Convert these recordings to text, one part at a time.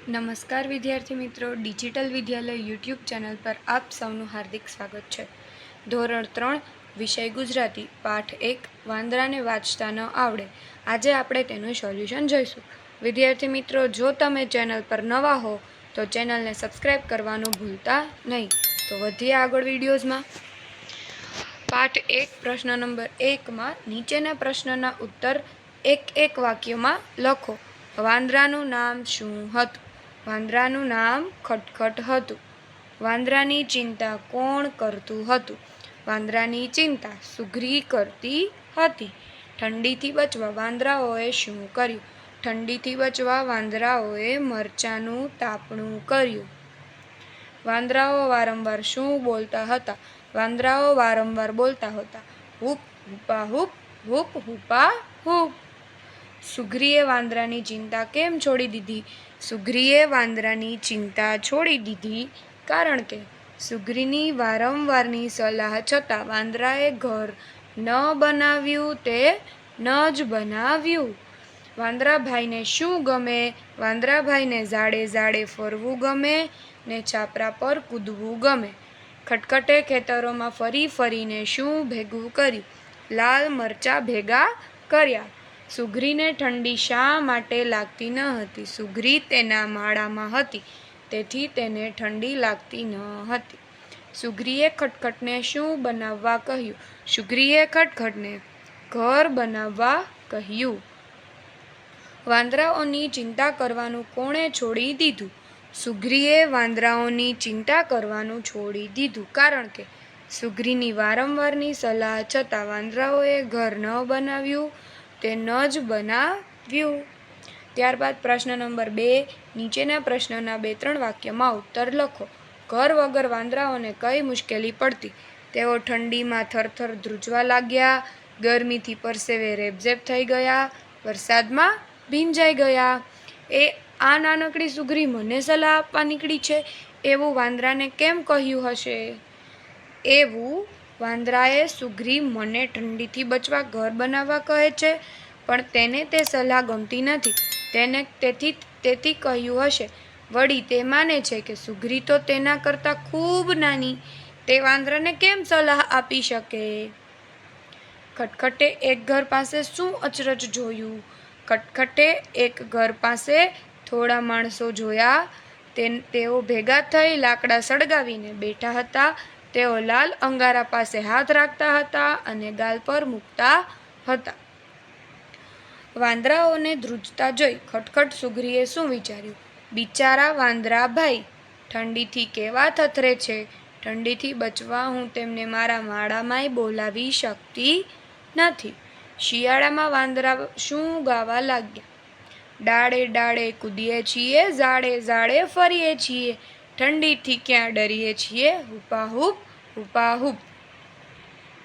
નમસ્કાર વિદ્યાર્થી મિત્રો, ડિજિટલ વિદ્યાલય યુટ્યુબ ચેનલ પર આપ સૌનું હાર્દિક સ્વાગત છે. ધોરણ 3 વિષય ગુજરાતી પાઠ 1 વાંદરાને વાંચતા ન આવડે. આજે આપણે તેનું સોલ્યુશન જોઈશું. વિદ્યાર્થી મિત્રો, જો તમે ચેનલ પર નવા હો તો ચેનલને સબસ્ક્રાઈબ કરવાનું ભૂલતા નહીં. તો વધીએ આગળ વિડીયોઝમાં. પાઠ 1 પ્રશ્ન નંબર 1માં નીચેના પ્રશ્નના ઉત્તર એક વાક્યમાં લખો. વાંદરાનું નામ શું હતું? વાંદરાનું નામ ખટખટ હતું. વાંદરાની ચિંતા કોણ કરતું હતું? વાંદરાની ચિંતા સુગ્રી કરતી હતી. ઠંડીથી બચવા વાંદરાઓએ શું કર્યું? ઠંડીથી બચવા વાંદરાઓએ મરચાંનું તાપણું કર્યું. વાંદરાઓ વારંવાર શું બોલતા હતા? વાંદરાઓ વારંવાર બોલતા હતા, હૂપ હૂપા હૂપ, હૂપ હૂપા હૂપ. સુગ્રીએ વાંદરાની ચિંતા કેમ છોડી દીધી? સુગ્રીએ વાંદરાની ચિંતા છોડી દીધી કારણ કે સુગ્રીની વારંવારની સલાહ છતાં વાંદરાએ ઘર ન બનાવ્યું તે ન જ બનાવ્યું. વાંદરાભાઈને શું ગમે? વાંદરાભાઈને ઝાડે ઝાડે ફરવું ગમે ને છાપરા પર કૂદવું ગમે. ખટખટે ખેતરોમાં ફરી ફરીને શું ભેગું કર્યું? લાલ મરચાં ભેગા કર્યા. સુગ્રીને ઠંડી શા માટે લાગતી ન હતી? સુગ્રી તેના માળામાં હતી તેથી તેને ઠંડી લાગતી ન હતી. સુગ્રીએ ખટખટને શું બનાવવા કહ્યું? સુગ્રીએ ખટખટને ઘર બનાવવા કહ્યું. વાંદરાઓની ચિંતા કરવાનું કોણે છોડી દીધું? સુગ્રીએ વાંદરાઓની ચિંતા કરવાનું છોડી દીધું કારણ કે સુગ્રીની વારંવારની સલાહ છતાં વાંદરાઓએ ઘર ન બનાવ્યું તે ન જ બનાવ્યું. ત્યારબાદ પ્રશ્ન નંબર 2, નીચેના પ્રશ્નના 2-3 વાક્યમાં ઉત્તર લખો. ઘર વગર વાંદરાઓને કઈ મુશ્કેલી પડતી? તેઓ ઠંડીમાં થરથર ધ્રુજવા લાગ્યા, ગરમીથી પરસેવે રેબઝેબ થઈ ગયા, વરસાદમાં ભીંજાઈ ગયા. આ નાનકડી સુગ્રી મને સલાહ આપવા નીકળી છે એવું વાંદરાને કેમ કહ્યું હશે? એવું વાંદરાએ સુગ્રી મને ઠંડીથી બચવા ઘર બનાવવા કહે છે પણ તેને તે સલાહ ગમતી નથી તેથી કહ્યું હશે. વળી તે માને છે કે સુગ્રી તો તેના કરતાં ખૂબ નાની, તે વાંદરાને કેમ સલાહ આપી શકે? ખટખટે એક ઘર પાસે શું અચરજ જોયું? ખટખટે એક ઘર પાસે થોડા માણસો જોયા. તેઓ ભેગા થઈ લાકડા સળગાવીને બેઠા હતા. તેઓ લાલ અંગારા પાસે હાથ રાખતા હતા અને ગાલ પર મૂકતા હતા. વાંદરાઓને ધ્રુજતા જોઈ ખટખટ સુગ્રીએ શું વિચાર્યું? બિચારા વાંદરાભાઈ ઠંડીથી કેવા થથરે છે. ઠંડીથી બચવા હું તેમને મારા માળામાંય બોલાવી શકતી નથી. શિયાળામાં વાંદરા શું ગાવા લાગ્યા? ડાળે ડાળે કૂદીએ છીએ, ઝાડે ઝાડે ફરીએ છીએ, ઠંડીથી ક્યાં ડરીએ છીએ, હૂપા હૂપ, હૂપા હૂપ.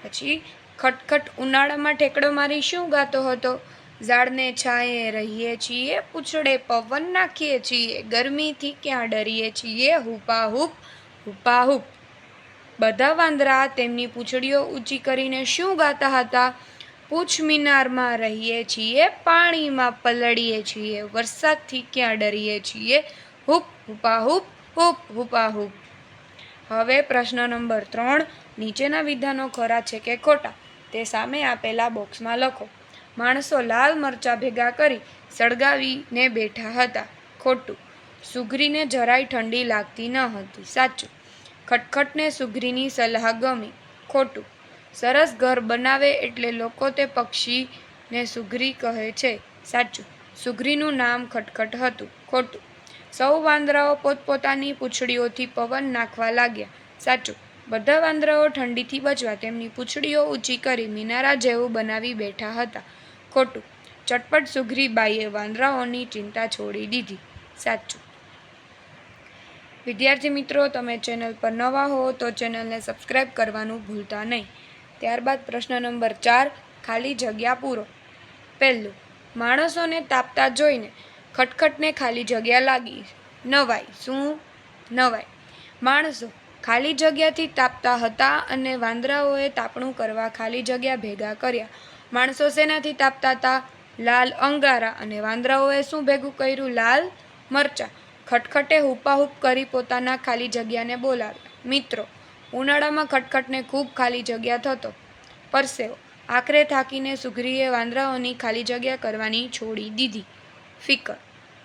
પછી ખટખટ ઉનાળામાં ઠેકડો મારી શું ગાતો હતો? ઝાડને છાંયે રહીએ છીએ, પૂંછડે પવન નાખીએ છીએ, ગરમીથી ક્યાં ડરીએ છીએ, હૂપા હૂપ, હૂપા હૂપ. બધા વાંદરા તેમની પૂંછડીઓ ઊંચી કરીને શું ગાતા હતા? પૂંછ મિનારમાં રહીએ છીએ, પાણીમાં પલળીએ છીએ, વરસાદથી ક્યાં ડરીએ છીએ, હૂપ હૂપા હૂપ, હૂપ હૂપા હૂપ. હવે પ્રશ્ન નંબર 3, નીચેના વિધાનો ખરા છે કે ખોટા તે સામે આપેલા બોક્સમાં લખો. માણસો લાલ મરચાં ભેગા કરી સળગાવીને બેઠા હતા. ખોટું. સુગ્રીને જરાય ઠંડી લાગતી ન હતી. સાચું. ખટખટને સુગ્રીની સલાહ ગમી. ખોટું. સરસ ઘર બનાવે એટલે લોકો તે પક્ષીને સુગ્રી કહે છે. સાચું. સુગ્રીનું નામ ખટખટ હતું. ખોટું. સૌ વાંદરાઓ પોતપોતાની પૂંછડીઓથી પવન નાખવા લાગ્યા. સાચું. બધા વાંદરાઓ ઠંડીથી બચવા તેમની પૂંછડીઓ ઊંચી કરી મિનારા જેવું બનાવી બેઠા હતા. ખોટું. ચટપટ સુગ્રીબાઈએ વાંદરાઓની ચિંતા છોડી દીધી. સાચું. વિદ્યાર્થી મિત્રો, તમે ચેનલ પર નવા હો તો ચેનલને સબસ્ક્રાઈબ કરવાનું ભૂલતા નહીં. ત્યારબાદ પ્રશ્ન નંબર 4, ખાલી જગ્યા પૂરો. પહેલું, માણસોને તાપતા જોઈને ખટખટને ખાલી જગ્યા લાગી. નવાઈ. શું નવાઈ? માણસો ખાલી જગ્યાથી તાપતા હતા અને વાંદરાઓએ તાપણું કરવા ખાલી જગ્યા ભેગા કર્યા. માણસો શેનાથી તાપતા હતા? લાલ અંગારા. અને વાંદરાઓએ શું ભેગું કર્યું? લાલ મરચાં. ખટખટે હુપાહુપ કરી પોતાના ખાલી જગ્યાને બોલાવ્યા. મિત્રો, ઉનાળામાં ખટખટને ખૂબ ખાલી જગ્યા થતો. પરસેવો. આખરે થાકીને સુગ્રીએ વાંદરાઓની ખાલી જગ્યા કરવાની છોડી દીધી. ફિકર.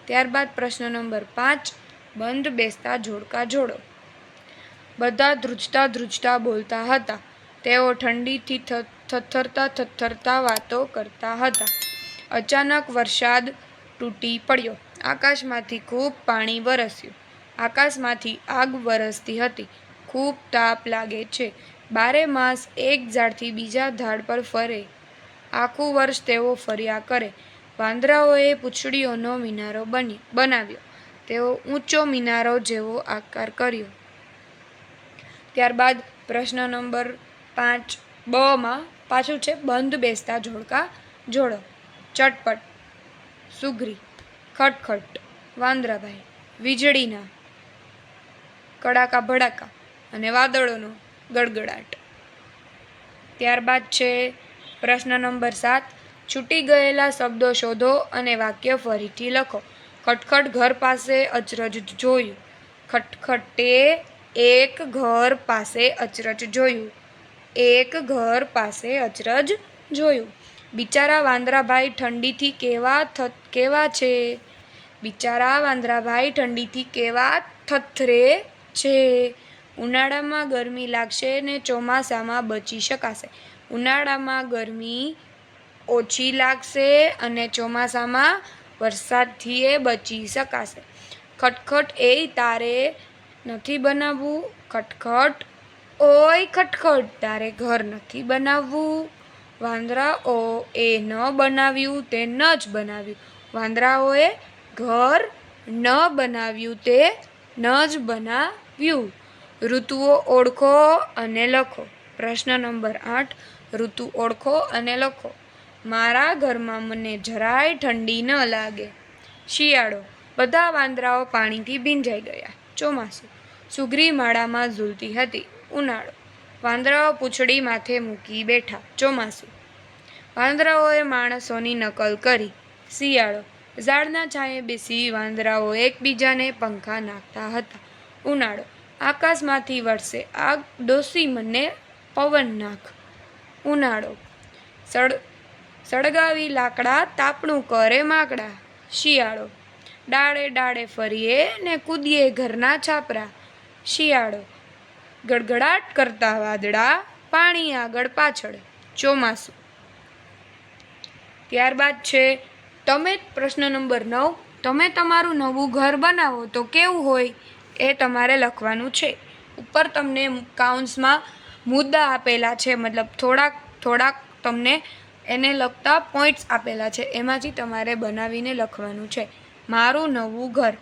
ત્યારબાદ પ્રશ્ન નંબર 5. બંધ બેસતા જોડકા જોડો. બધા ધ્રુજતા બોલતા હતા. તેઓ ઠંડીથી થરથરતા વાતો કરતા હતા. અચાનક વરસાદ તૂટી પડ્યો. આકાશમાંથી ખૂબ પાણી વરસ્યું. આકાશમાંથી આગ વરસતી હતી. ખૂબ તાપ લાગે છે. 12 માસ એક ઝાડથી બીજા ઝાડ પર ફરે. આખું વર્ષ તેઓ ફર્યા કરે. વાંદરાઓએ પૂંછડીઓનો મિનારો બનાવ્યો. તેઓ ઊંચો મિનારો જેવો આકાર કર્યો. ત્યારબાદ પ્રશ્ન નંબર 5 માં પાછું છે બંધ બેસતા જોડકા જોડો. ચટપટ સુગ્રી, ખટખટ વાંદરાભાઈ, વીજળીના કડાકા ભડાકા અને વાદળોનો ગડગડાટ. ત્યારબાદ છે પ્રશ્ન નંબર 7. છૂટી ગયેલા શબ્દો શોધો અને વાક્ય ફરીથી લખો. ખટખટ ઘર પાસે અચરજ જોયું. ખટખટે એક ઘર પાસે અચરજ જોયું. એક ઘર પાસે અચરજ જોયું. બિચારા વાંદરાભાઈ ઠંડીથી કેવા છે? બિચારા વાંદરાભાઈ ઠંડીથી કેવા થથરે છે? ઉનાળામાં ગરમી લાગશે ને ચોમાસામાં બચી શકાશે. ઉનાળામાં ગરમી ઓછી લાગશે અને ચોમાસામાં વરસાદથી બચી શકાશે. ખટખટ એય તારે નથી બનાવવું. ખટખટ ઓય ખટખટ તારે ઘર નથી બનાવવું. વાંદરાઓએ ન બનાવ્યું તે ન જ બનાવ્યું. વાંદરાઓએ ઘર ન બનાવ્યું તે ન જ બનાવ્યું. ઋતુઓ ઓળખો અને લખો. પ્રશ્ન નંબર 8. ઋતુ ઓળખો અને લખો. મારા ઘરમાં મને જરાય ઠંડી ન લાગે. શિયાળો. બધા વાંદરાઓ પાણીથી ભીંજાઈ ગયા. ચોમાસું. સુગ્રી માળામાં ઝૂલતી હતી. ઉનાળો. વાંદરાઓ પૂંછડી માથે મૂકી બેઠા. ચોમાસું. વાંદરાઓએ માણસોની નકલ કરી. શિયાળો. ઝાડના છાંયે બેસી વાંદરાઓ એકબીજાને પંખા નાખતા હતા. ઉનાળો. આકાશમાંથી વરસે આગ ડોસી મને પવન નાખ. ઉનાળો. સળગાવી લાકડા તાપણું કરે માકડા. શિયાળો. ડાળે ડાળે ફરીએ ને કૂદીએ ઘરના છાપરા. શિયાળો. ગડગડાટ કરતા વાદળા પાણી આગળ પાછળ. ચોમાસું. ત્યારબાદ છે પ્રશ્ન નંબર 9. તમે તમારું નવું ઘર બનાવો તો કેવું હોય એ તમારે લખવાનું છે. ઉપર તમને કાઉન્સમાં મુદ્દા આપેલા છે, મતલબ થોડાક તમને એને લગતા પોઈન્ટ્સ આપેલા છે. એમાંથી તમારે બનાવીને લખવાનું છે. મારું નવું ઘર.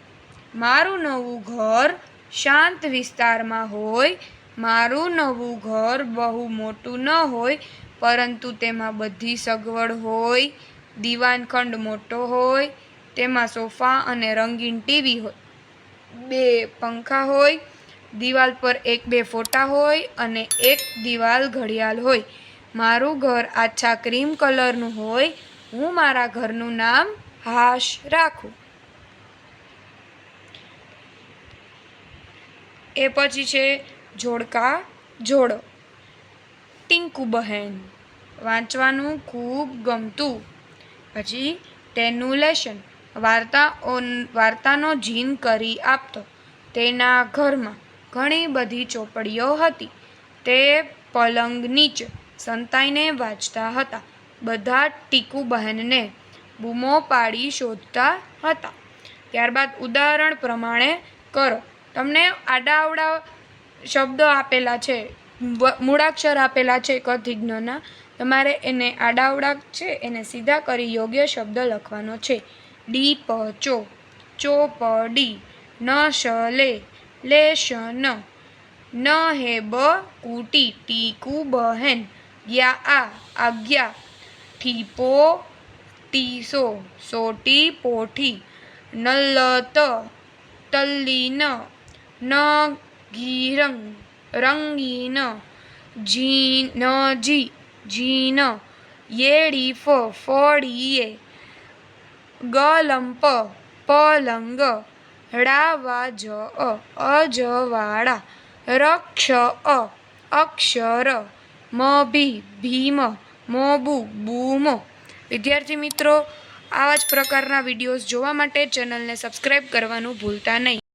મારું નવું ઘર શાંત વિસ્તારમાં હોય. મારું નવું ઘર બહુ મોટું ન હોય, પરંતુ તેમાં બધી સગવડ હોય. દીવાનખંડ મોટો હોય. તેમાં સોફા અને રંગીન ટીવી હોય. 2 પંખા હોય. દિવાલ પર 1-2 ફોટા હોય અને એક દિવાલ ઘડિયાળ હોય. મારું ઘર આછા ક્રીમ કલરનું હોય. હું મારા ઘરનું નામ હાશ રાખું. એ પછી છે જોડકા જોડો. ટીંકુ બહેન. વાંચવાનું ખૂબ ગમતું. પછી તેનું લેશન. વાર્તાનો જીન કરી આપતો. તેના ઘરમાં ઘણી બધી ચોપડીઓ હતી. તે પલંગ નીચે સંતાઈને વાંચતા હતા. બધા ટીકુ બહેનને બૂમો પાડી શોધતા હતા. ત્યારબાદ ઉદાહરણ પ્રમાણે કરો. તમને આડાઅવળા શબ્દો આપેલા છે, મૂળાક્ષર આપેલા છે ક થી જ્ઞના. તમારે એને આડાઅવળા છે એને સીધા કરી યોગ્ય શબ્દ લખવાનો છે. ડી પ ચો, ચોપડી. ન શ લે, લેશન. ન હે બ કુટી, ટીકુ બહેન. યા આ, આજ્ઞા. ઠીપો, ટીસો, સોટી પોઠી. નલ્લત, તલ્લીન. ન ઘીરંગ, રંગીન. જી, જીન. યેડીફ, ફળીએ. ગલંપ, પલંગ. ળા વા જ અજવાળા, રક્ષ અક્ષર, ભીમ, બૂમ. વિદ્યાર્થી મિત્રો, આવા જ પ્રકારના વિડીયોઝ જોવા માટે ચેનલને સબસ્ક્રાઈબ કરવાનું ભૂલતા નહીં.